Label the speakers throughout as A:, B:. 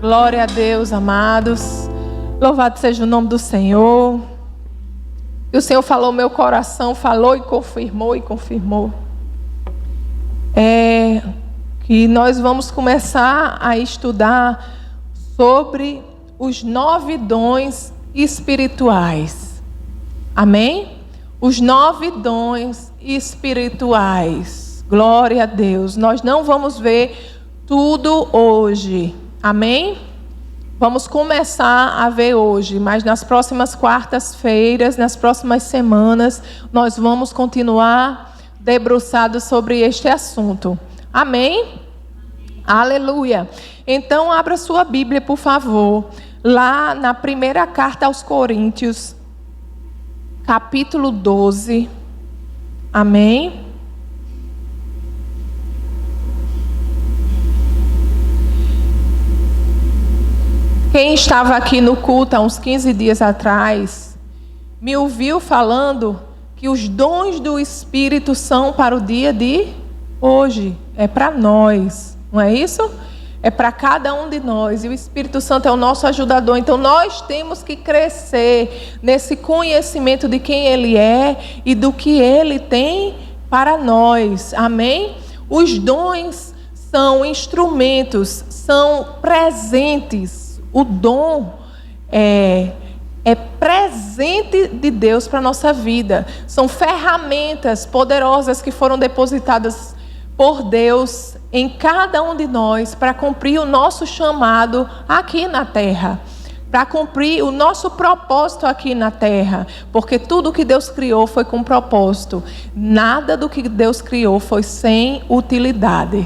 A: Glória a Deus, amados. Louvado seja o nome do Senhor. E o Senhor falou, meu coração falou e confirmou. Que nós vamos começar a estudar sobre os 9 dons espirituais. Amém? Os 9 dons espirituais. Glória a Deus. Nós não vamos ver tudo hoje. Amém? Vamos começar a ver hoje, mas nas próximas quartas-feiras, nas próximas semanas, nós vamos continuar debruçados sobre este assunto. Amém? Aleluia. Então, abra sua Bíblia, por favor, lá na primeira carta aos Coríntios, capítulo 12. Amém? Quem estava aqui no culto há uns 15 dias atrás, me ouviu falando que os dons do Espírito são para o dia de hoje. É para nós, não é isso? É para cada um de nós. E o Espírito Santo é o nosso ajudador. Então nós temos que crescer nesse conhecimento de quem Ele é e do que Ele tem para nós. Amém? Os dons são instrumentos, são presentes. O dom é presente de Deus para a nossa vida. São ferramentas poderosas que foram depositadas por Deus em cada um de nós para cumprir o nosso chamado aqui na terra. Para cumprir o nosso propósito aqui na terra. Porque tudo que Deus criou foi com propósito. Nada do que Deus criou foi sem utilidade.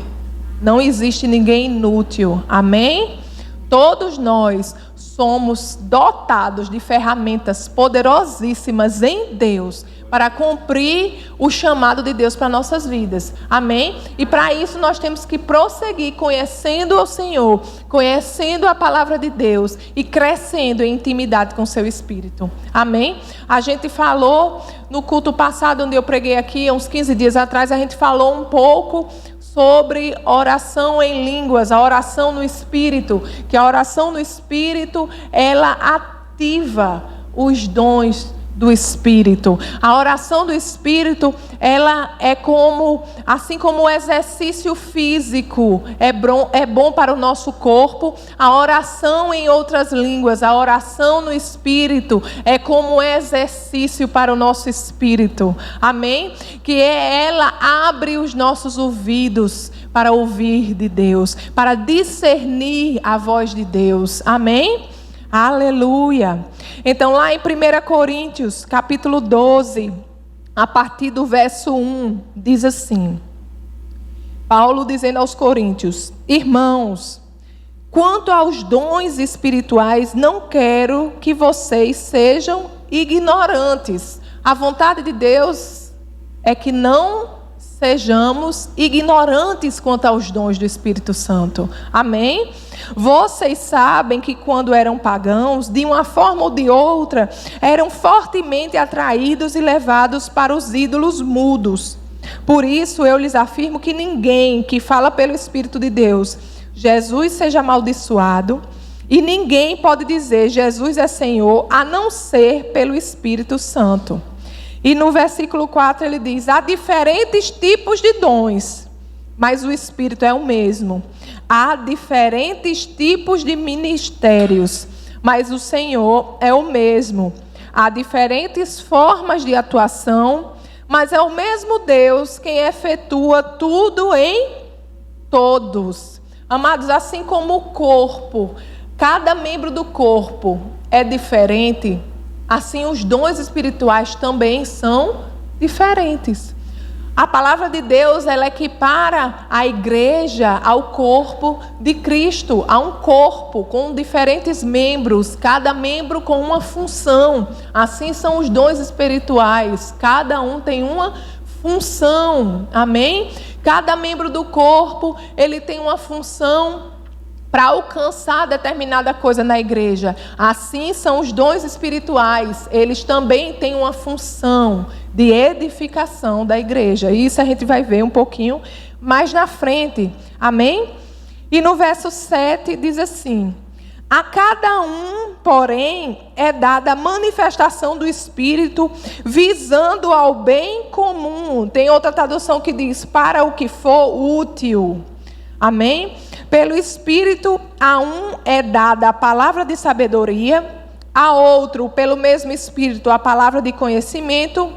A: Não existe ninguém inútil. Amém? Todos nós somos dotados de ferramentas poderosíssimas em Deus para cumprir o chamado de Deus para nossas vidas. Amém? E para isso nós temos que prosseguir conhecendo o Senhor, conhecendo a palavra de Deus e crescendo em intimidade com o seu Espírito. Amém? A gente falou no culto passado, onde eu preguei aqui, há uns 15 dias atrás, a gente falou um pouco sobre oração em línguas, a oração no Espírito, que a oração no Espírito, ela ativa os dons do Espírito. A oração do Espírito, ela é como, assim como o exercício físico é bom para o nosso corpo, a oração em outras línguas, a oração no Espírito é como exercício para o nosso espírito. Amém? Que ela abre os nossos ouvidos para ouvir de Deus, para discernir a voz de Deus. Amém? Aleluia. Então lá em 1 Coríntios, capítulo 12, a partir do verso 1, diz assim: Paulo dizendo aos coríntios: irmãos, quanto aos dons espirituais, não quero que vocês sejam ignorantes. A vontade de Deus é que não sejamos ignorantes quanto aos dons do Espírito Santo. Amém? Vocês sabem que quando eram pagãos, de uma forma ou de outra, eram fortemente atraídos e levados para os ídolos mudos. Por isso eu lhes afirmo que ninguém que fala pelo Espírito de Deus, Jesus seja amaldiçoado, e ninguém pode dizer Jesus é Senhor, a não ser pelo Espírito Santo. E no versículo 4 ele diz: há diferentes tipos de dons, mas o Espírito é o mesmo. Há diferentes tipos de ministérios, mas o Senhor é o mesmo. Há diferentes formas de atuação, mas é o mesmo Deus quem efetua tudo em todos. Amados, assim como o corpo, cada membro do corpo é diferente, assim os dons espirituais também são diferentes. A palavra de Deus, ela equipara a igreja ao corpo de Cristo, a um corpo com diferentes membros, cada membro com uma função. Assim são os dons espirituais, cada um tem uma função, amém? Cada membro do corpo, ele tem uma função para alcançar determinada coisa na igreja. Assim são os dons espirituais, eles também têm uma função de edificação da igreja. Isso a gente vai ver um pouquinho mais na frente. Amém? E no verso 7 diz assim: A cada um, porém, é dada a manifestação do Espírito, visando ao bem comum. Tem outra tradução que diz, para o que for útil. Amém? Pelo Espírito, a um é dada a palavra de sabedoria, a outro, pelo mesmo Espírito, a palavra de conhecimento,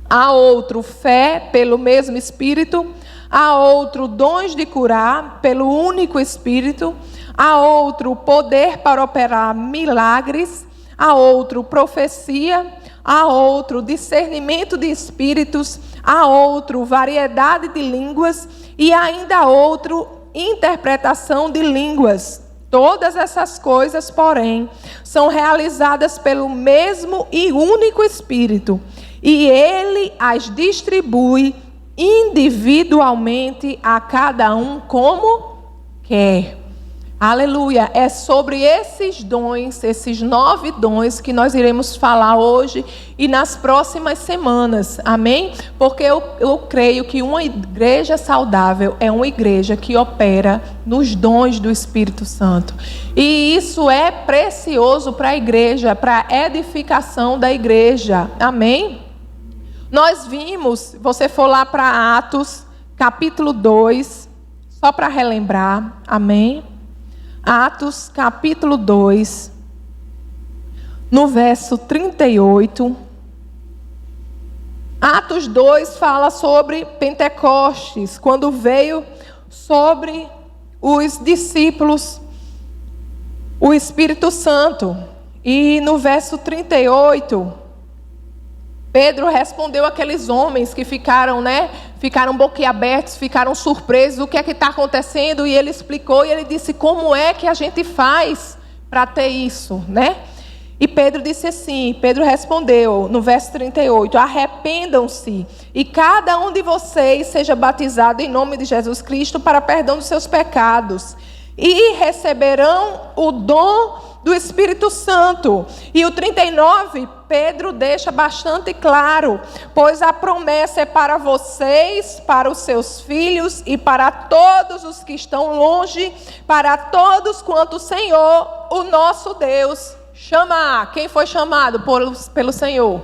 A: a outro, fé, pelo mesmo Espírito, a outro, dons de curar, pelo único Espírito, a outro, poder para operar milagres, a outro, profecia, a outro, discernimento de espíritos, a outro, variedade de línguas e ainda a outro, interpretação de línguas. Todas essas coisas, porém, são realizadas pelo mesmo e único Espírito, e Ele as distribui individualmente a cada um como quer. Aleluia! É sobre esses dons, esses 9 dons que nós iremos falar hoje e nas próximas semanas. Amém? Porque eu creio que uma igreja saudável é uma igreja que opera nos dons do Espírito Santo. E isso é precioso para a igreja, para a edificação da igreja. Amém? Nós vimos, se você for lá para Atos, capítulo 2, só para relembrar. Amém? Atos, capítulo 2, no verso 38. Atos 2 fala sobre Pentecostes, quando veio sobre os discípulos o Espírito Santo. E no verso 38, Pedro respondeu àqueles homens que ficaram boquiabertos, ficaram surpresos, o que é que está acontecendo? E ele explicou, e ele disse, como é que a gente faz para ter isso, né? E Pedro disse assim, Pedro respondeu, no verso 38, arrependam-se, e cada um de vocês seja batizado em nome de Jesus Cristo para perdão dos seus pecados, e receberão o dom do Espírito Santo. E o 39, Pedro deixa bastante claro, pois a promessa é para vocês, para os seus filhos e para todos os que estão longe, para todos quanto o Senhor, o nosso Deus, chamar. Quem foi chamado pelo Senhor?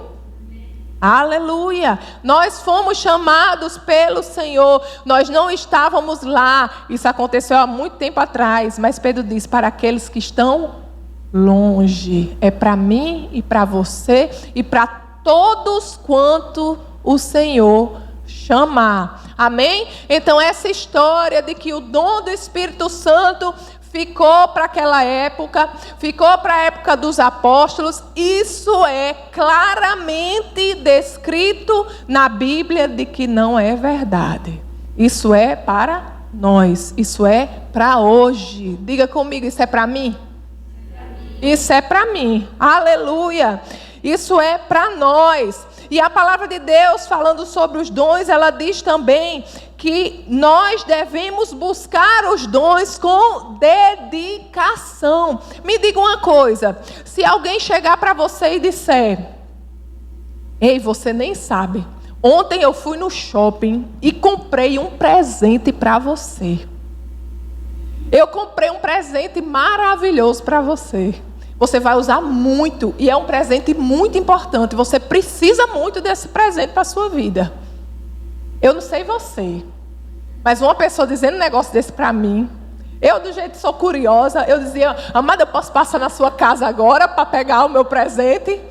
A: Aleluia! Nós fomos chamados pelo Senhor, nós não estávamos lá, isso aconteceu há muito tempo atrás, mas Pedro diz, para aqueles que estão longe, é para mim e para você e para todos quanto o Senhor chamar. Amém? Então essa história de que o dom do Espírito Santo ficou para aquela época, ficou para a época dos apóstolos, isso é claramente descrito na Bíblia de que não é verdade. Isso é para nós, isso é para hoje. Diga comigo, isso é para mim? Isso é para mim, aleluia, isso é para nós. E a palavra de Deus, falando sobre os dons, ela diz também que nós devemos buscar os dons com dedicação. Me diga uma coisa, se alguém chegar para você e disser, ei, você nem sabe, ontem eu fui no shopping e comprei um presente para você. Eu comprei um presente maravilhoso para você. Você vai usar muito e é um presente muito importante. Você precisa muito desse presente para a sua vida. Eu não sei você, mas uma pessoa dizendo um negócio desse para mim, eu do jeito que sou curiosa, eu dizia, amada, eu posso passar na sua casa agora para pegar o meu presente?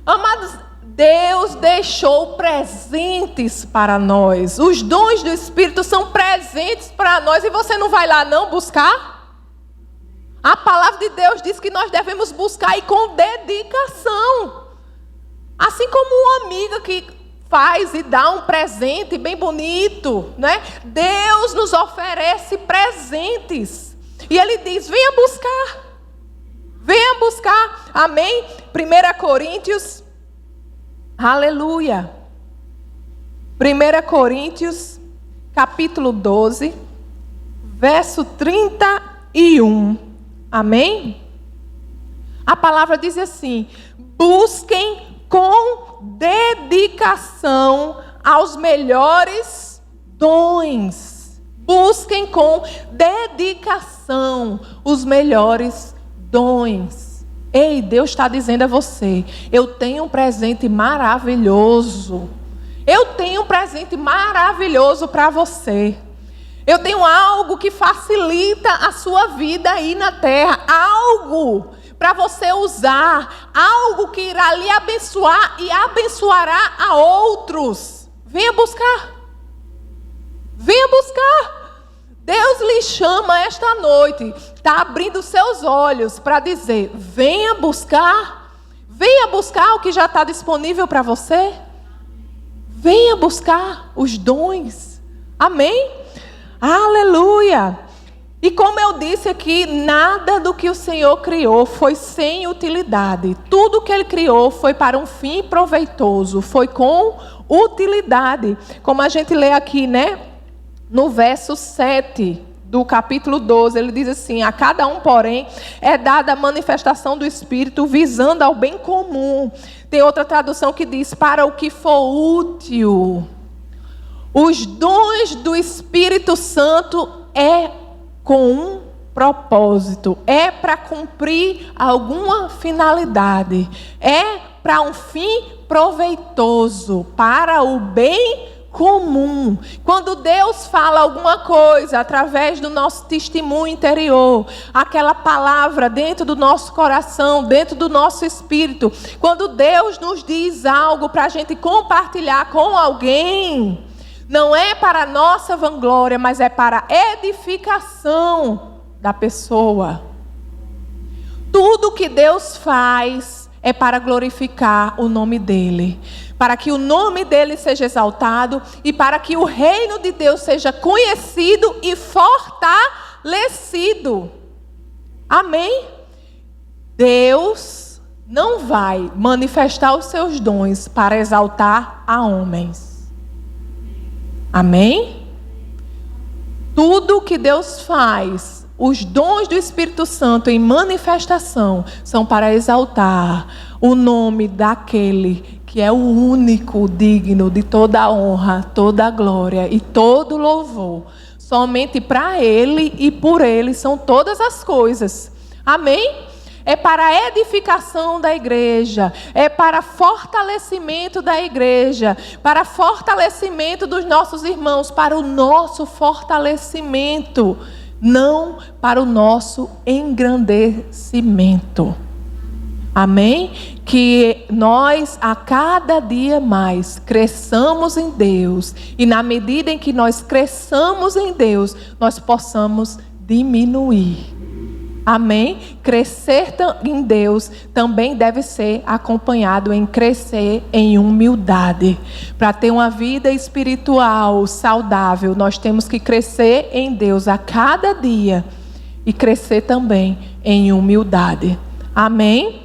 A: Amados, Deus deixou presentes para nós. Os dons do Espírito são presentes para nós. E você não vai lá não buscar? A palavra de Deus diz que nós devemos buscar e com dedicação. Assim como uma amiga que faz e dá um presente bem bonito, né? Deus nos oferece presentes. E Ele diz, venha buscar. Venha buscar. Amém? 1 Coríntios... Aleluia. 1 Coríntios, capítulo 12, verso 31. Amém? A palavra diz assim, busquem com dedicação aos melhores dons. Busquem com dedicação os melhores dons. dons. Ei, Deus está dizendo a você: eu tenho um presente maravilhoso. Eu tenho um presente maravilhoso para você. Eu tenho algo que facilita a sua vida aí na terra. Algo para você usar. Algo que irá lhe abençoar e abençoará a outros. Venha buscar. Venha buscar. Deus lhe chama esta noite. Está abrindo seus olhos para dizer: venha buscar. Venha buscar o que já está disponível para você. Venha buscar os dons. Amém? Aleluia! E como eu disse aqui, nada do que o Senhor criou foi sem utilidade. Tudo que Ele criou foi para um fim proveitoso. Foi com utilidade. Como a gente lê aqui, né? No verso 7 do capítulo 12, ele diz assim: a cada um, porém, é dada a manifestação do Espírito visando ao bem comum. Tem outra tradução que diz: para o que for útil. Os dons do Espírito Santo é com um propósito, é para cumprir alguma finalidade, é para um fim proveitoso, para o bem comum. Quando Deus fala alguma coisa através do nosso testemunho interior, aquela palavra dentro do nosso coração, dentro do nosso espírito, quando Deus nos diz algo para a gente compartilhar com alguém, não é para a nossa vanglória, mas é para a edificação da pessoa. Tudo que Deus faz é para glorificar o nome dEle, para que o nome dEle seja exaltado e para que o reino de Deus seja conhecido e fortalecido. Amém? Deus não vai manifestar os seus dons para exaltar a homens. Amém? Tudo que Deus faz, os dons do Espírito Santo em manifestação, são para exaltar o nome daquele que é o único digno de toda a honra, toda a glória e todo louvor. Somente para Ele e por Ele são todas as coisas. Amém? É para a edificação da igreja, é para fortalecimento da igreja, para fortalecimento dos nossos irmãos, para o nosso fortalecimento, não para o nosso engrandecimento. Amém? Que nós a cada dia mais cresçamos em Deus e na medida em que nós cresçamos em Deus, nós possamos diminuir. Amém? Crescer em Deus também deve ser acompanhado em crescer em humildade. Para ter uma vida espiritual saudável, nós temos que crescer em Deus a cada dia e crescer também em humildade. Amém?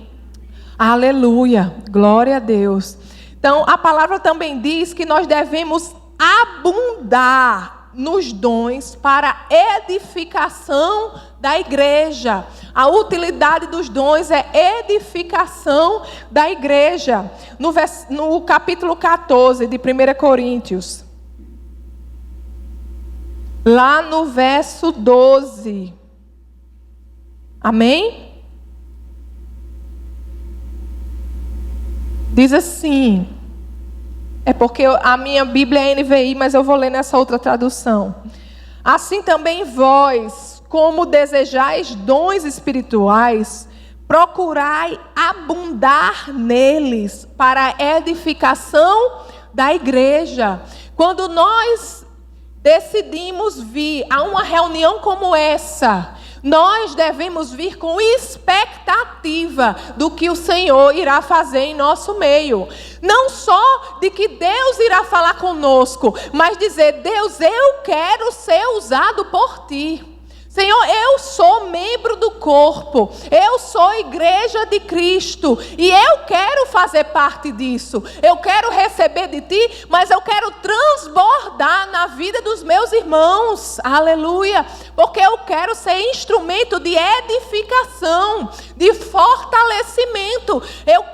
A: Aleluia, glória a Deus. Então, a palavra também diz que nós devemos abundar nos dons para edificação da igreja. A utilidade dos dons é edificação da igreja. No capítulo 14 de 1 Coríntios, lá no verso 12. Amém? Diz assim, é porque a minha Bíblia é NVI, mas eu vou ler nessa outra tradução. Assim também vós, como desejais dons espirituais, procurai abundar neles para a edificação da igreja. Quando nós decidimos vir a uma reunião como essa, nós devemos vir com expectativa do que o Senhor irá fazer em nosso meio. Não só de que Deus irá falar conosco, mas dizer: Deus, eu quero ser usado por Ti. Senhor, eu sou membro do corpo, eu sou igreja de Cristo e eu quero fazer parte disso. Eu quero receber de Ti, mas eu quero transbordar na vida dos meus irmãos. Aleluia! Porque eu quero ser instrumento de edificação, de fortalecimento. Eu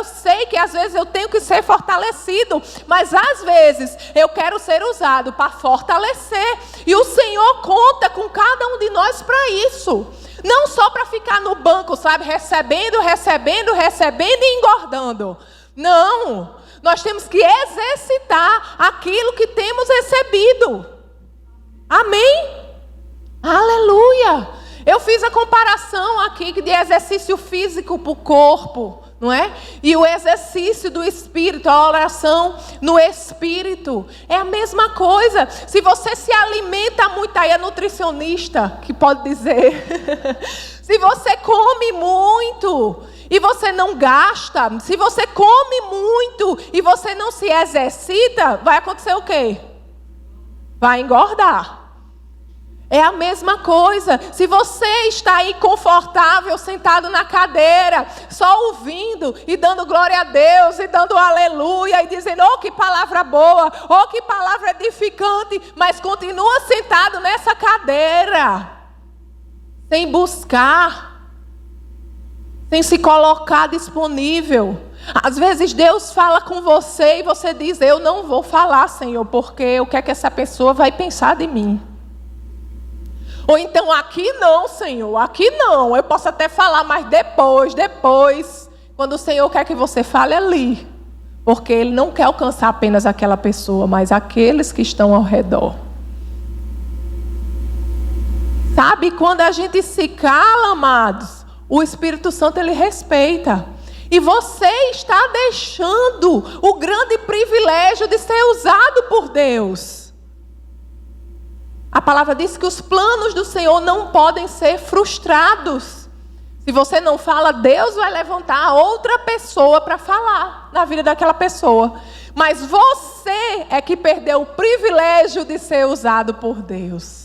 A: sei que às vezes eu tenho que ser fortalecido, mas às vezes eu quero ser usado para fortalecer. E o Senhor conta com cada um de nós para isso. Não só para ficar no banco, sabe? Recebendo e engordando. Não. Nós temos que exercitar aquilo que temos recebido. Amém? Aleluia! Eu fiz a comparação aqui de exercício físico para o corpo, não é? E o exercício do Espírito, a oração no Espírito. É a mesma coisa. Se você se alimenta muito, aí é nutricionista que pode dizer. Se você come muito e você não gasta, se você come muito e você não se exercita, vai acontecer o quê? Vai engordar. É a mesma coisa. Se você está aí confortável, sentado na cadeira, só ouvindo e dando glória a Deus, e dando aleluia, e dizendo, oh, que palavra boa, oh, que palavra edificante, mas continua sentado nessa cadeira, sem buscar, sem se colocar disponível. Às vezes Deus fala com você e você diz, eu não vou falar, Senhor, porque o que é que essa pessoa vai pensar de mim? Ou então, aqui não, Senhor, aqui não. Eu posso até falar, mas depois, quando o Senhor quer que você fale ali. Porque Ele não quer alcançar apenas aquela pessoa, mas aqueles que estão ao redor. Sabe, quando a gente se cala, amados, o Espírito Santo, Ele respeita. E você está deixando o grande privilégio de ser usado por Deus. A palavra diz que os planos do Senhor não podem ser frustrados. Se você não fala, Deus vai levantar outra pessoa para falar na vida daquela pessoa. Mas você é que perdeu o privilégio de ser usado por Deus.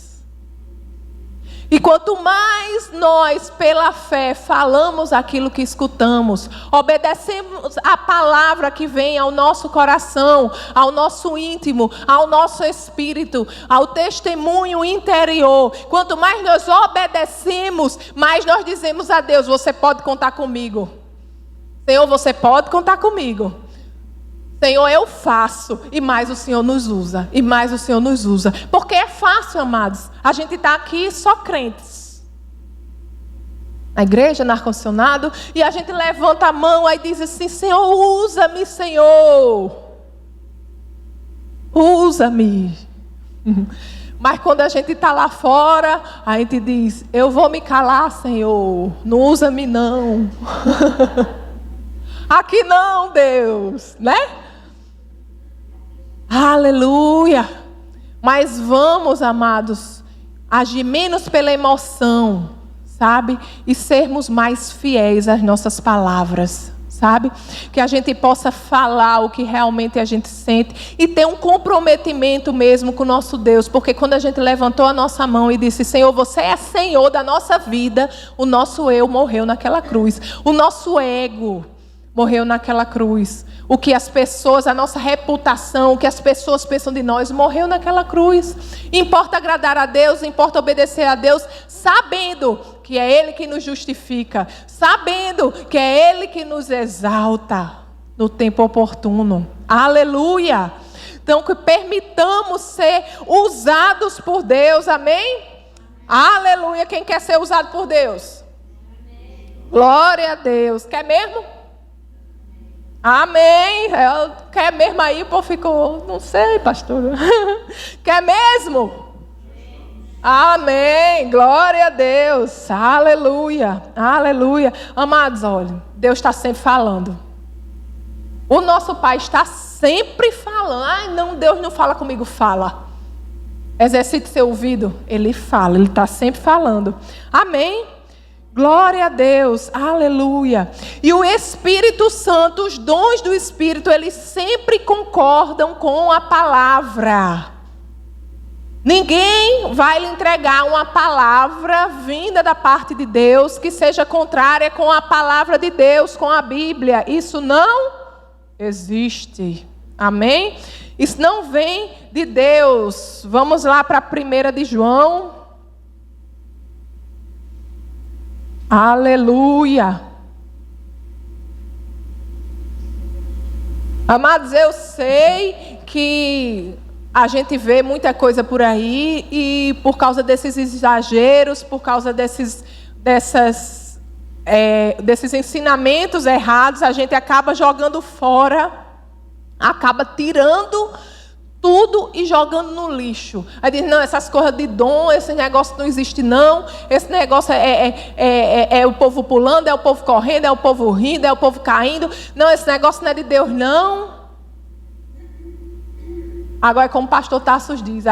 A: E quanto mais nós, pela fé, falamos aquilo que escutamos, obedecemos a palavra que vem ao nosso coração, ao nosso íntimo, ao nosso espírito, ao testemunho interior. Quanto mais nós obedecemos, mais nós dizemos a Deus, você pode contar comigo. Senhor, você pode contar comigo. Senhor, eu faço, e mais o Senhor nos usa, e mais o Senhor nos usa. Porque é fácil, amados, a gente está aqui só crentes. Na igreja, no ar-condicionado, e a gente levanta a mão e diz assim, Senhor, usa-me, Senhor. Usa-me. Mas quando a gente está lá fora, a gente diz, eu vou me calar, Senhor, não usa-me não. Aqui não, Deus, né? Aleluia! Mas vamos, amados, agir menos pela emoção, sabe? E sermos mais fiéis às nossas palavras, sabe? Que a gente possa falar o que realmente a gente sente e ter um comprometimento mesmo com o nosso Deus. Porque quando a gente levantou a nossa mão e disse, Senhor, você é Senhor da nossa vida, o nosso eu morreu naquela cruz. O nosso ego morreu naquela cruz. O que as pessoas, a nossa reputação, o que as pessoas pensam de nós, morreu naquela cruz. Importa agradar a Deus, importa obedecer a Deus, sabendo que é Ele que nos justifica, sabendo que é Ele que nos exalta no tempo oportuno. Aleluia! Então, que permitamos ser usados por Deus, amém? Aleluia! Quem quer ser usado por Deus? Glória a Deus. Quer mesmo? Amém. Quer mesmo aí? O povo ficou, não sei, pastor. Quer mesmo? Amém. Glória a Deus. Aleluia. Aleluia. Amados, olha, Deus está sempre falando. O nosso Pai está sempre falando. Ai, não, Deus não fala comigo. Fala. Exercite seu ouvido. Ele fala, Ele está sempre falando. Amém. Glória a Deus, aleluia. E o Espírito Santo, os dons do Espírito, eles sempre concordam com a palavra. Ninguém vai lhe entregar uma palavra vinda da parte de Deus que seja contrária com a palavra de Deus, com a Bíblia. Isso não existe. Amém? Isso não vem de Deus. Vamos lá para a 1 de João. Aleluia. Amados, eu sei que a gente vê muita coisa por aí e por causa desses exageros, por causa desses ensinamentos errados, a gente acaba jogando fora, acaba tirando tudo e jogando no lixo. Aí diz, não, essas coisas de dom, esse negócio não existe não, esse negócio é o povo pulando, é o povo correndo, é o povo rindo, é o povo caindo. Não, esse negócio não é de Deus não. Agora, como o pastor Tassos diz,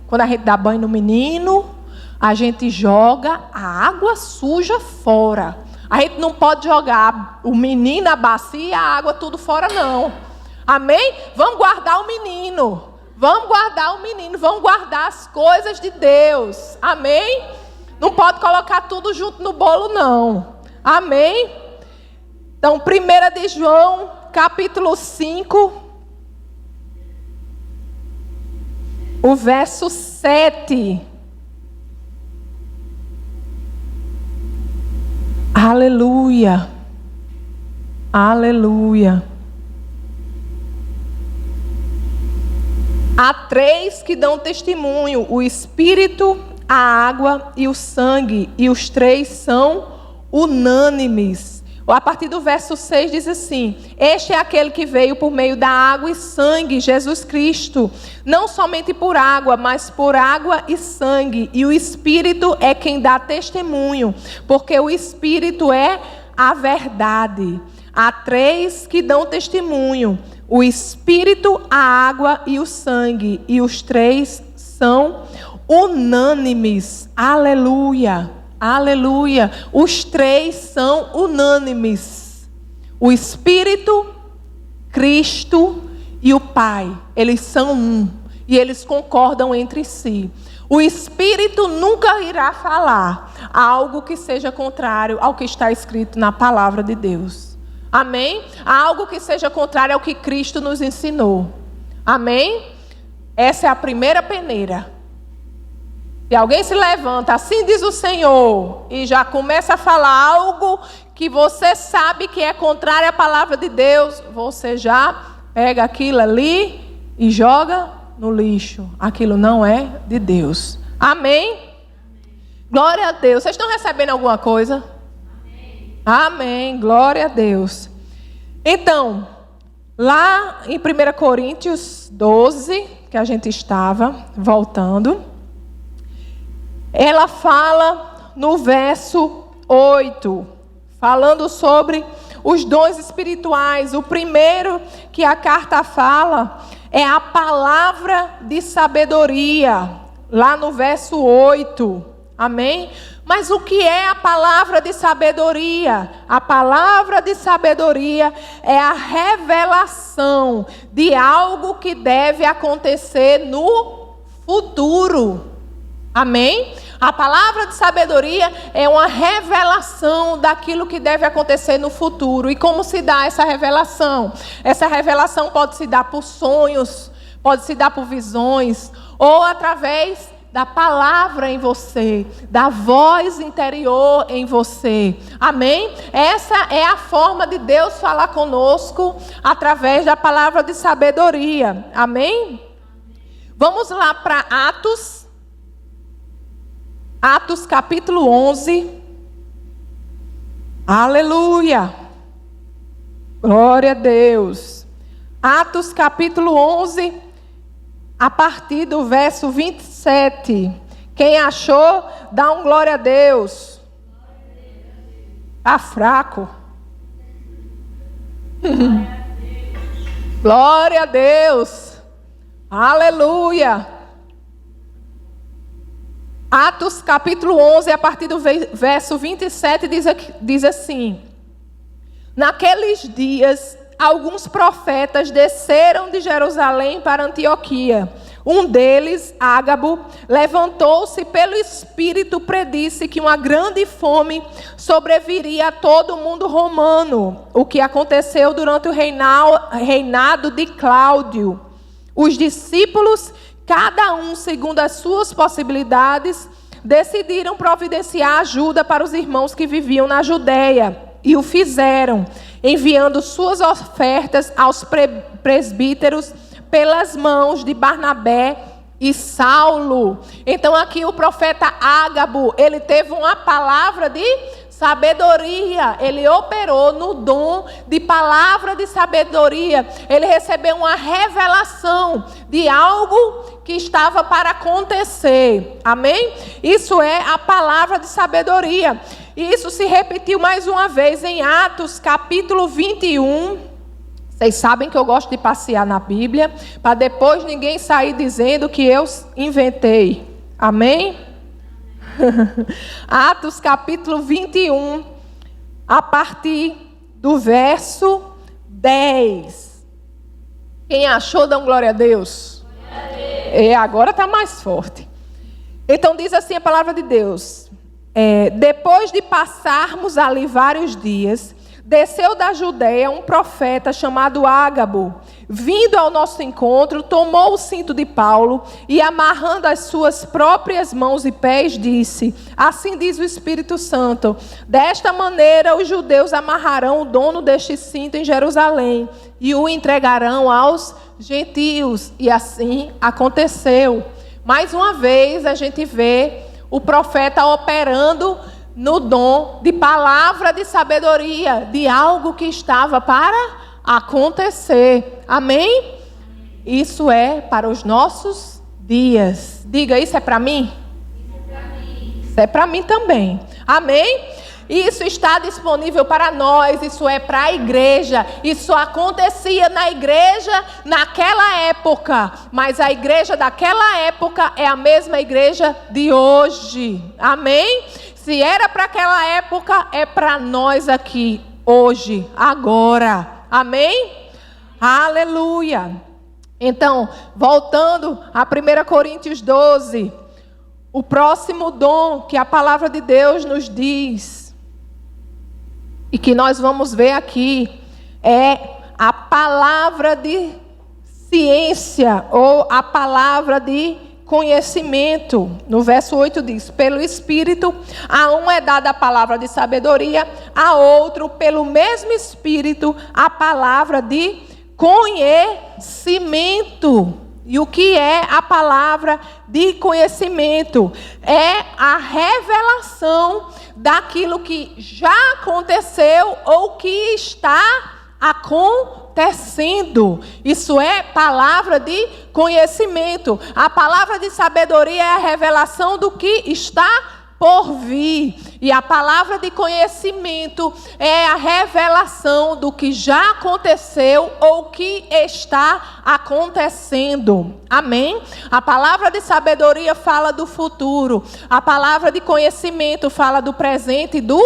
A: quando a gente dá banho no menino, a gente joga a água suja fora. A gente não pode jogar o menino, a bacia e a água tudo fora não. Amém? Vamos guardar o menino. Vamos guardar o menino. Vamos guardar as coisas de Deus. Amém? Não pode colocar tudo junto no bolo não. Amém? Então, 1 de João, capítulo 5, o verso 7. Aleluia. Aleluia. Há 3 que dão testemunho: o Espírito, a água e o sangue. E os 3 são unânimes. A partir do verso 6 diz assim: este é aquele que veio por meio da água e sangue, Jesus Cristo. Não somente por água, mas por água e sangue. E o Espírito é quem dá testemunho, porque o Espírito é a verdade. Há 3 que dão testemunho: o Espírito, a água e o sangue. E os 3 são unânimes. Aleluia. Aleluia. Os 3 são unânimes. O Espírito, Cristo e o Pai. Eles são um. E eles concordam entre si. O Espírito nunca irá falar algo que seja contrário ao que está escrito na palavra de Deus. Amém? Algo que seja contrário ao que Cristo nos ensinou. Amém? Essa é a primeira peneira. Se alguém se levanta, assim diz o Senhor, e já começa a falar algo que você sabe que é contrário à palavra de Deus, você já pega aquilo ali e joga no lixo. Aquilo não é de Deus. Amém? Glória a Deus. Vocês estão recebendo alguma coisa? Amém. Glória a Deus. Então, lá em 1 Coríntios 12, que a gente estava voltando, ela fala no verso 8, falando sobre os dons espirituais. O primeiro que a carta fala é a palavra de sabedoria, lá no verso 8. Amém? Mas o que é a palavra de sabedoria? A palavra de sabedoria é a revelação de algo que deve acontecer no futuro. Amém? A palavra de sabedoria é uma revelação daquilo que deve acontecer no futuro. E como se dá essa revelação? Essa revelação pode se dar por sonhos, pode se dar por visões, ou através da palavra em você, da voz interior em você. Amém? Essa é a forma de Deus falar conosco através da palavra de sabedoria. Amém? Vamos lá para Atos. Atos capítulo 11. Aleluia. Glória a Deus. Atos capítulo 11, a partir do verso 27. Quem achou, dá um glória a Deus. Está fraco. Glória a Deus. Aleluia. Atos capítulo 11, a partir do verso 27, diz assim: naqueles dias, alguns profetas desceram de Jerusalém para Antioquia. Um deles, Ágabo, levantou-se pelo Espírito, predisse que uma grande fome sobreviria a todo o mundo romano, o que aconteceu durante o reinado de Cláudio. Os discípulos, cada um segundo as suas possibilidades, decidiram providenciar ajuda para os irmãos que viviam na Judeia. E o fizeram, enviando suas ofertas aos presbíteros pelas mãos de Barnabé e Saulo. Então aqui o profeta Ágabo, ele teve uma palavra de sabedoria. Ele operou no dom de palavra de sabedoria. Ele recebeu uma revelação de algo que estava para acontecer. Amém? Isso é a palavra de sabedoria. E isso se repetiu mais uma vez em Atos capítulo 21. Vocês sabem que eu gosto de passear na Bíblia, para depois ninguém sair dizendo que eu inventei. Amém? Atos capítulo 21, a partir do verso 10. Quem achou, dão glória a Deus. Agora está mais forte. Então diz assim a palavra de Deus. Depois de passarmos ali vários dias, desceu da Judeia um profeta chamado Ágabo. Vindo ao nosso encontro, tomou o cinto de Paulo e, amarrando as suas próprias mãos e pés, disse: assim diz o Espírito Santo, desta maneira os judeus amarrarão o dono deste cinto em Jerusalém e o entregarão aos gentios. E assim aconteceu. Mais uma vez a gente vê o profeta operando no dom de palavra de sabedoria, de algo que estava para acontecer. Amém? Isso é para os nossos dias. Diga, isso é para mim? Isso é para mim também. Amém? Isso está disponível para nós, isso é para a igreja. Isso acontecia na igreja naquela época, mas a igreja daquela época é a mesma igreja de hoje. Amém? Se era para aquela época, é para nós aqui, hoje, agora. Amém? Aleluia. Então, voltando a 1 Coríntios 12, o próximo dom que a palavra de Deus nos diz, e que nós vamos ver aqui, é a palavra de ciência, ou a palavra de conhecimento. No verso 8 diz: pelo Espírito, a um é dada a palavra de sabedoria, a outro, pelo mesmo Espírito, a palavra de conhecimento. E o que é a palavra de conhecimento? É a revelação daquilo que já aconteceu ou que está acontecendo. Isso é palavra de conhecimento. A palavra de sabedoria é a revelação do que está por vir. E a palavra de conhecimento é a revelação do que já aconteceu ou que está acontecendo. Amém? A palavra de sabedoria fala do futuro. A palavra de conhecimento fala do presente e do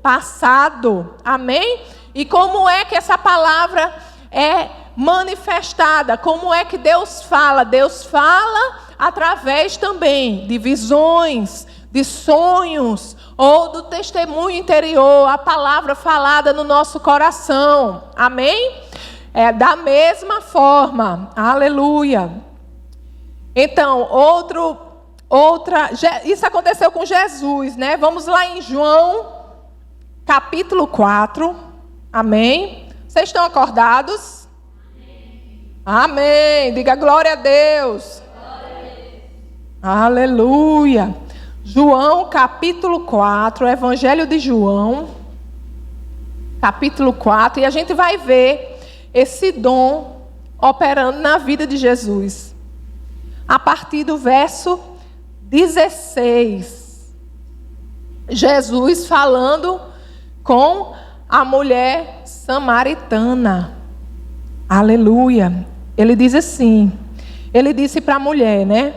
A: passado. Amém? E como é que essa palavra é manifestada? Como é que Deus fala? Deus fala através também de visões, de sonhos ou do testemunho interior, a palavra falada no nosso coração. Amém? É da mesma forma. Aleluia. Então, isso aconteceu com Jesus, né? Vamos lá em João, capítulo 4. Amém? Vocês estão acordados? Amém. Diga glória a Deus. Glória a Deus. Aleluia. João, capítulo 4, Evangelho de João, capítulo 4, e a gente vai ver esse dom operando na vida de Jesus. A partir do verso 16. Jesus falando com a mulher samaritana. Aleluia. Ele diz assim, ele disse para a mulher, né?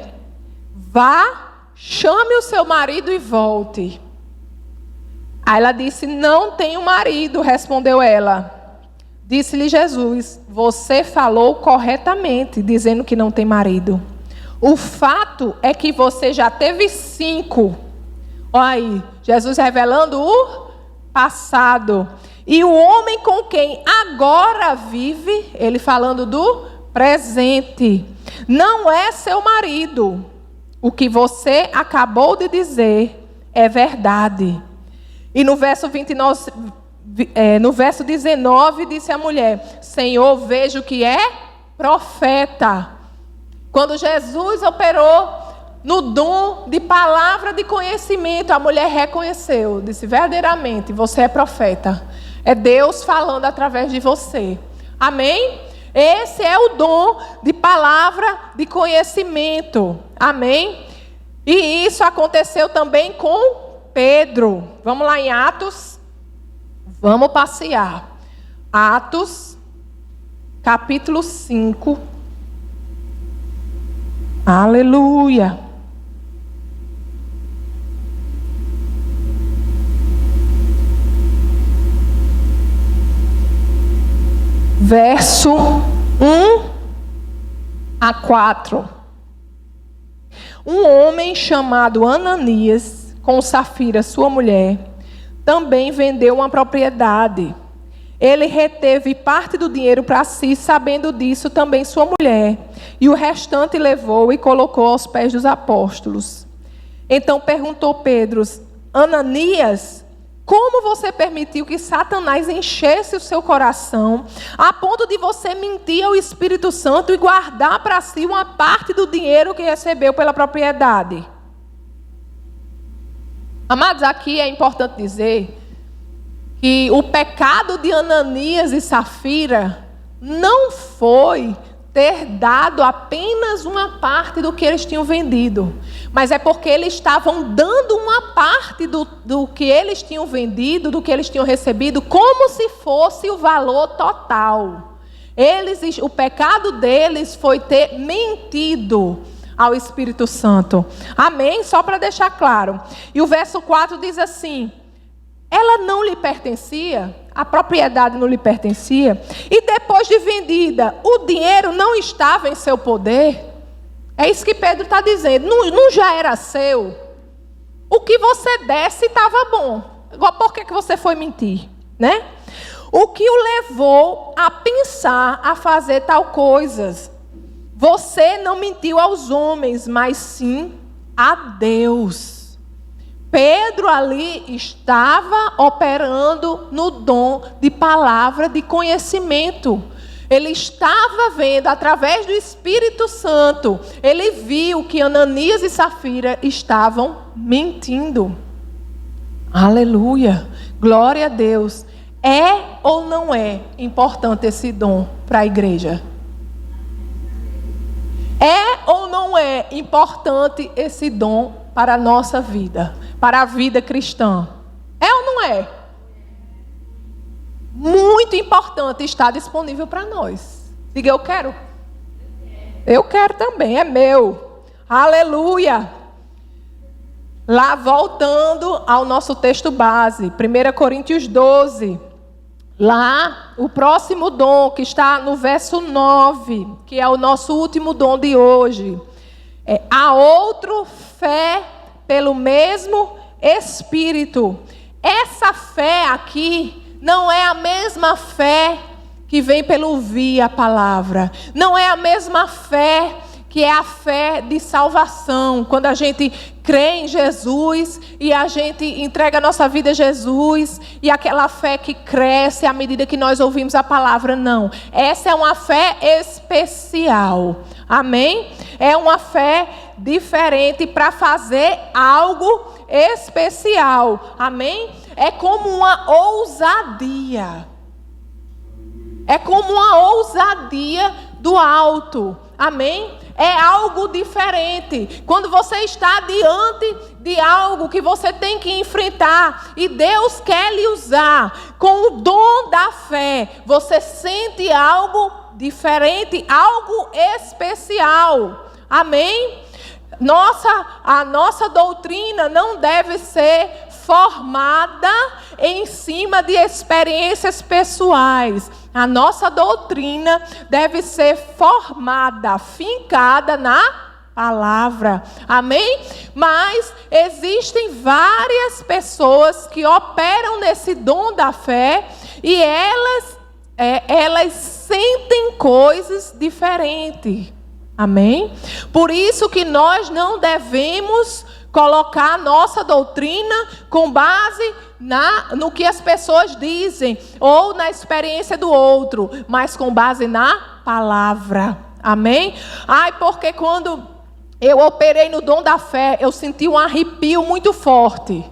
A: Vá, chame o seu marido e volte. Aí ela disse, não tenho marido, respondeu ela. Disse-lhe Jesus, você falou corretamente, dizendo que não tem marido. O fato é que você já teve 5. Olha aí, Jesus revelando o passado. E o homem com quem agora vive, ele falando do presente, não é seu marido. O que você acabou de dizer é verdade. E no verso 19, disse a mulher, Senhor, vejo que é profeta. Quando Jesus operou no dom de palavra de conhecimento, a mulher reconheceu, disse: verdadeiramente, você é profeta. É Deus falando através de você. Amém? Esse é o dom de palavra de conhecimento. Amém? E isso aconteceu também com Pedro. Vamos lá em Atos. Vamos passear. Atos, capítulo 5. Aleluia. Verso 1 a 4. Um homem chamado Ananias, com Safira, sua mulher, também vendeu uma propriedade. Ele reteve parte do dinheiro para si, sabendo disso também sua mulher, e o restante levou e colocou aos pés dos apóstolos. Então perguntou Pedro: Ananias, como você permitiu que Satanás enchesse o seu coração, a ponto de você mentir ao Espírito Santo e guardar para si uma parte do dinheiro que recebeu pela propriedade? Amados, aqui é importante dizer que o pecado de Ananias e Safira não foi ter dado apenas uma parte do que eles tinham vendido, mas é porque eles estavam dando uma parte do que eles tinham vendido, do que eles tinham recebido, como se fosse o valor total. O pecado deles foi ter mentido ao Espírito Santo. Amém? Só para deixar claro. E o verso 4 diz assim: ela não lhe pertencia, a propriedade não lhe pertencia, e depois de vendida, o dinheiro não estava em seu poder. É isso que Pedro está dizendo. Não já era seu? O que você desse estava bom. Por que você foi mentir? Né? O que o levou a pensar, a fazer tal coisas? Você não mentiu aos homens, mas sim a Deus. Pedro ali estava operando no dom de palavra de conhecimento. Ele estava vendo através do Espírito Santo. Ele viu que Ananias e Safira estavam mentindo. Aleluia. Glória a Deus. É ou não é importante esse dom para a igreja? É ou não é importante esse dom para a nossa vida, para a vida cristã? É ou não é? Muito importante, está disponível para nós. Diga: eu quero. Eu quero também, é meu. Aleluia. Lá voltando ao nosso texto base, 1 Coríntios 12. Lá, o próximo dom que está no verso 9, que é o nosso último dom de hoje. Há outro fé pelo mesmo Espírito. Essa fé aqui não é a mesma fé que vem pelo ouvir a palavra. Não é a mesma fé que é a fé de salvação. Quando a gente crê em Jesus e a gente entrega a nossa vida a Jesus, e aquela fé que cresce à medida que nós ouvimos a palavra. Não. Essa é uma fé especial. Amém? É uma fé diferente para fazer algo especial. Amém? É como uma ousadia. É como uma ousadia do alto. Amém? É algo diferente. Quando você está diante de algo que você tem que enfrentar e Deus quer lhe usar com o dom da fé, você sente algo diferente, algo especial. Amém? A nossa doutrina não deve ser formada em cima de experiências pessoais. A nossa doutrina deve ser formada, fincada na palavra. Amém? Mas existem várias pessoas que operam nesse dom da fé e elas sentem coisas diferentes. Amém? Por isso que nós não devemos colocar a nossa doutrina com base no que as pessoas dizem ou na experiência do outro, mas com base na palavra. Amém? Ai, porque quando eu operei no dom da fé, eu senti um arrepio muito forte.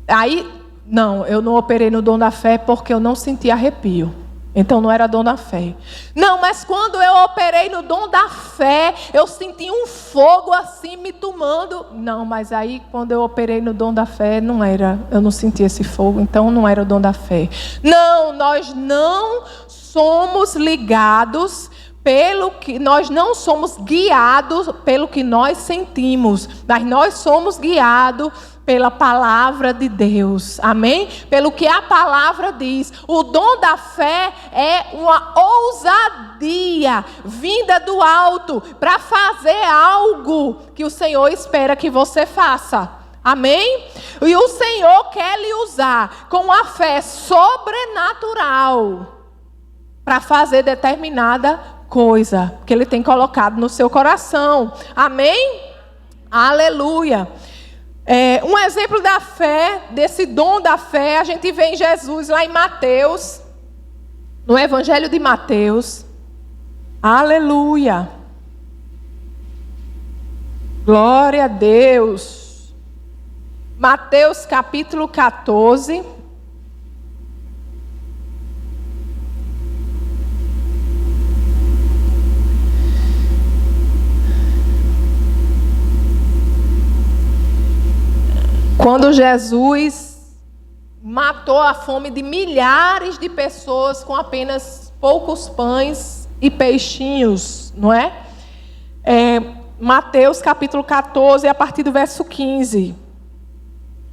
A: Aí, não, eu não operei no dom da fé porque eu não senti arrepio. Então não era dom da fé. Não, mas quando eu operei no dom da fé, eu senti um fogo assim me tomando. Não, mas aí quando eu operei no dom da fé, não era. Eu não senti esse fogo, então não era o dom da fé. Não, nós não somos ligados pelo que nós não somos guiados pelo que nós sentimos, mas nós somos guiados pela palavra de Deus, amém? Pelo que a palavra diz. O dom da fé é uma ousadia vinda do alto para fazer algo que o Senhor espera que você faça. Amém? E o Senhor quer lhe usar com a fé sobrenatural para fazer determinada coisa que Ele tem colocado no seu coração. Amém? Aleluia. Um exemplo da fé, desse dom da fé, a gente vê em Jesus lá em Mateus, no Evangelho de Mateus. Aleluia. Glória a Deus. Mateus capítulo 14. Quando Jesus matou a fome de milhares de pessoas com apenas poucos pães e peixinhos, não é? Mateus capítulo 14, a partir do verso 15.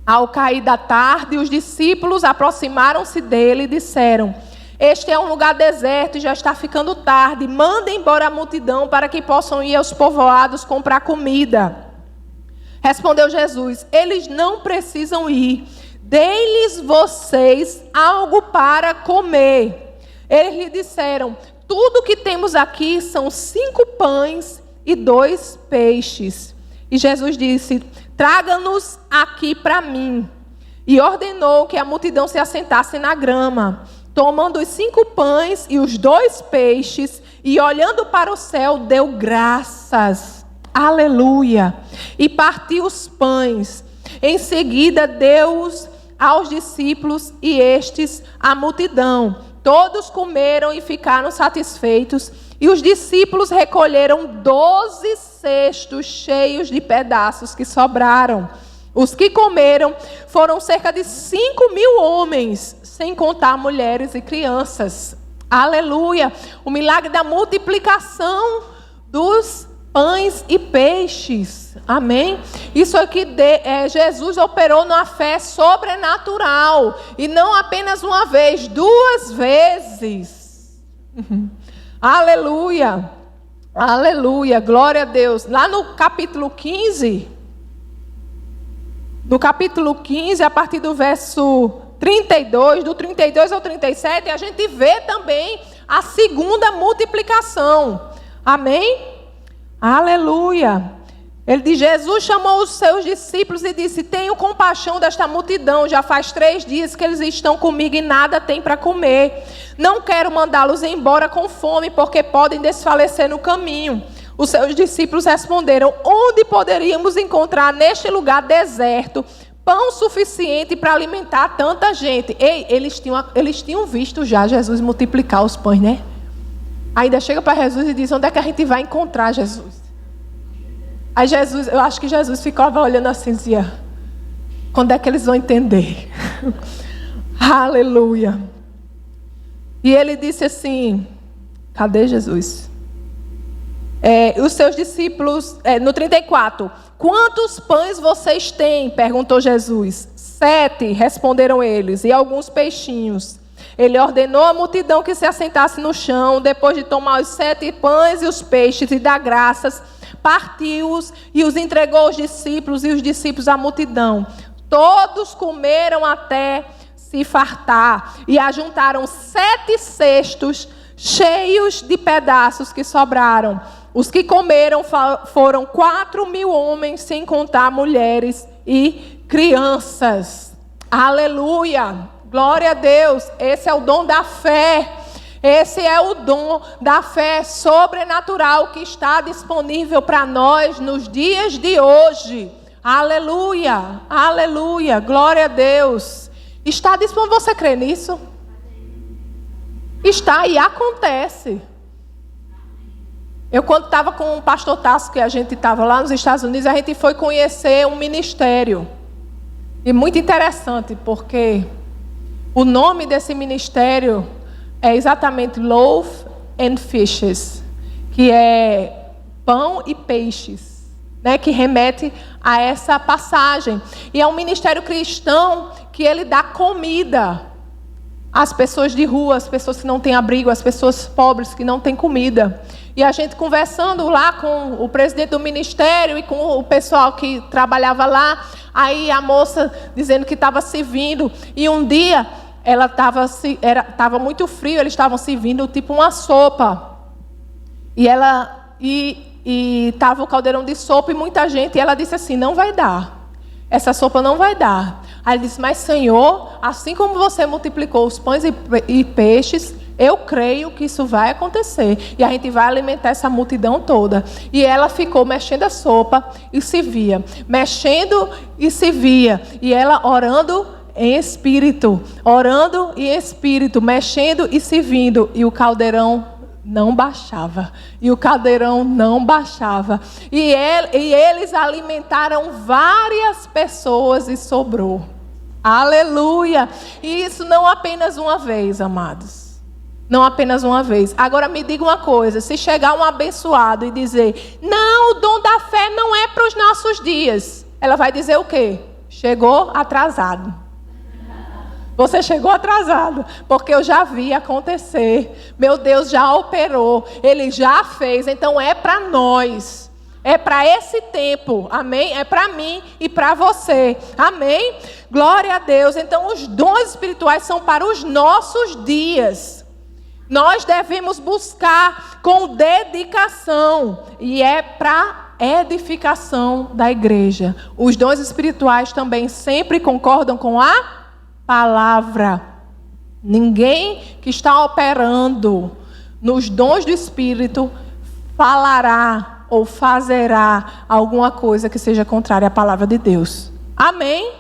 A: Ao cair da tarde, os discípulos aproximaram-se dele e disseram: este é um lugar deserto e já está ficando tarde. Mandem embora a multidão para que possam ir aos povoados comprar comida. Respondeu Jesus: eles não precisam ir. Dê-lhes vocês algo para comer. Eles lhe disseram: tudo que temos aqui são 5 pães e 2 peixes. E Jesus disse: traga-nos aqui para mim. E ordenou que a multidão se assentasse na grama. Tomando os 5 pães e os 2 peixes, e olhando para o céu, deu graças. Aleluia. E partiu os pães. Em seguida deu-os aos discípulos e estes à multidão. Todos comeram e ficaram satisfeitos. E os discípulos recolheram 12 cestos cheios de pedaços que sobraram. Os que comeram foram cerca de 5.000 homens, sem contar mulheres e crianças. Aleluia. O milagre da multiplicação dos pães e peixes. Amém? Isso aqui Jesus operou numa fé sobrenatural. E não apenas uma vez, 2 vezes. Aleluia. Aleluia. Glória a Deus. Lá no capítulo 15. No capítulo 15, a partir do verso 32, do 32 ao 37, a gente vê também a segunda multiplicação. Amém? Aleluia. Ele diz: Jesus chamou os seus discípulos e disse: tenho compaixão desta multidão, já faz 3 dias que eles estão comigo e nada têm para comer. Não quero mandá-los embora com fome, porque podem desfalecer no caminho. Os seus discípulos responderam: onde poderíamos encontrar neste lugar deserto pão suficiente para alimentar tanta gente? Ei, eles tinham visto já Jesus multiplicar os pães, né? Ainda chega para Jesus e diz: onde é que a gente vai encontrar Jesus? Aí eu acho que Jesus ficava olhando assim e dizia: quando é que eles vão entender? Aleluia. E ele disse assim: cadê Jesus? Os seus discípulos, no 34, quantos pães vocês têm? Perguntou Jesus. 7, responderam eles, e alguns peixinhos. Ele ordenou à multidão que se assentasse no chão. Depois de tomar os 7 pães e os peixes e dar graças, partiu-os e os entregou aos discípulos, e os discípulos à multidão. Todos comeram até se fartar, e ajuntaram 7 cestos cheios de pedaços que sobraram. Os que comeram foram 4.000 homens, sem contar mulheres e crianças. Aleluia! Glória a Deus! Esse é o dom da fé. Esse é o dom da fé sobrenatural que está disponível para nós nos dias de hoje. Aleluia, aleluia, glória a Deus. Está disponível, você crê nisso? Está e acontece. Eu, quando estava com o pastor Tasso, que a gente estava lá nos Estados Unidos, a gente foi conhecer um ministério. E muito interessante, porque o nome desse ministério é exatamente Loaves and Fishes, que é pão e peixes, né, que remete a essa passagem. E é um ministério cristão que ele dá comida às pessoas de rua, às pessoas que não têm abrigo, às pessoas pobres que não têm comida. E a gente conversando lá com o presidente do ministério e com o pessoal que trabalhava lá, aí a moça dizendo que estava servindo. E um dia ela estava muito frio, eles estavam servindo tipo uma sopa. E estava o caldeirão de sopa e muita gente. E ela disse assim: não vai dar, essa sopa não vai dar. Aí ele disse: mas Senhor, assim como você multiplicou os pães e peixes, eu creio que isso vai acontecer. E a gente vai alimentar essa multidão toda. E ela ficou mexendo a sopa e se via. Mexendo e se via. E ela orando em espírito. Orando em espírito. Mexendo e se vindo. E o caldeirão não baixava. E o caldeirão não baixava. E eles alimentaram várias pessoas e sobrou. Aleluia! E isso não apenas uma vez, amados. Não apenas uma vez. Agora me diga uma coisa. Se chegar um abençoado e dizer: não, o dom da fé não é para os nossos dias. Ela vai dizer o quê? Chegou atrasado. Você chegou atrasado. Porque eu já vi acontecer. Meu Deus já operou. Ele já fez. Então é para nós. É para esse tempo. Amém? É para mim e para você. Amém? Glória a Deus. Então os dons espirituais são para os nossos dias. Nós devemos buscar com dedicação. E é para edificação da igreja. Os dons espirituais também sempre concordam com a palavra. Ninguém que está operando nos dons do Espírito falará ou fazerá alguma coisa que seja contrária à palavra de Deus. Amém?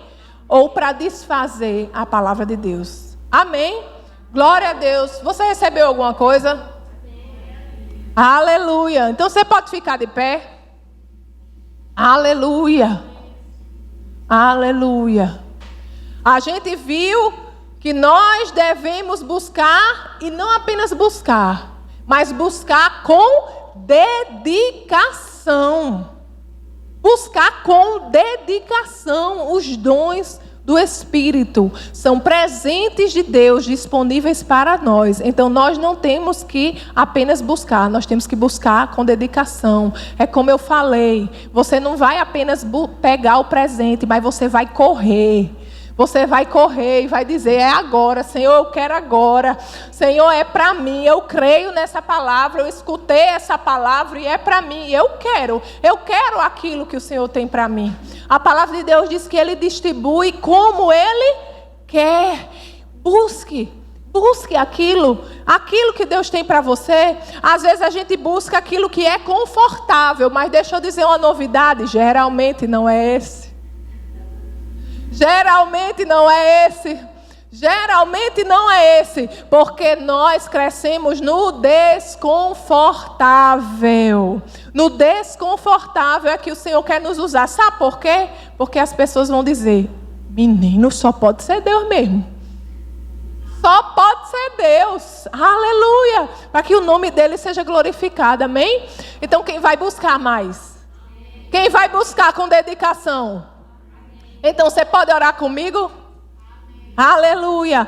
A: Ou para desfazer a palavra de Deus. Amém? Glória a Deus. Você recebeu alguma coisa? Amém. Aleluia. Então você pode ficar de pé. Aleluia. Aleluia. A gente viu que nós devemos buscar, e não apenas buscar, mas buscar com dedicação. Buscar com dedicação os dons do Espírito. São presentes de Deus disponíveis para nós. Então nós não temos que apenas buscar, nós temos que buscar com dedicação. É como eu falei, você não vai apenas pegar o presente, mas você vai correr. Você vai correr e vai dizer: é agora, Senhor, eu quero agora. Senhor, é para mim, eu creio nessa palavra, eu escutei essa palavra e é para mim. Eu quero aquilo que o Senhor tem para mim. A palavra de Deus diz que Ele distribui como Ele quer. Busque aquilo que Deus tem para você. Às vezes a gente busca aquilo que é confortável, mas deixa eu dizer uma novidade, geralmente não é esse. Geralmente não é esse. Geralmente não é esse. Porque nós crescemos no desconfortável. No desconfortável é que o Senhor quer nos usar. Sabe por quê? Porque as pessoas vão dizer: menino, só pode ser Deus mesmo. Só pode ser Deus. Aleluia. Para que o nome dele seja glorificado. Amém? Então quem vai buscar mais? Quem vai buscar com dedicação? Então você pode orar comigo? Aleluia.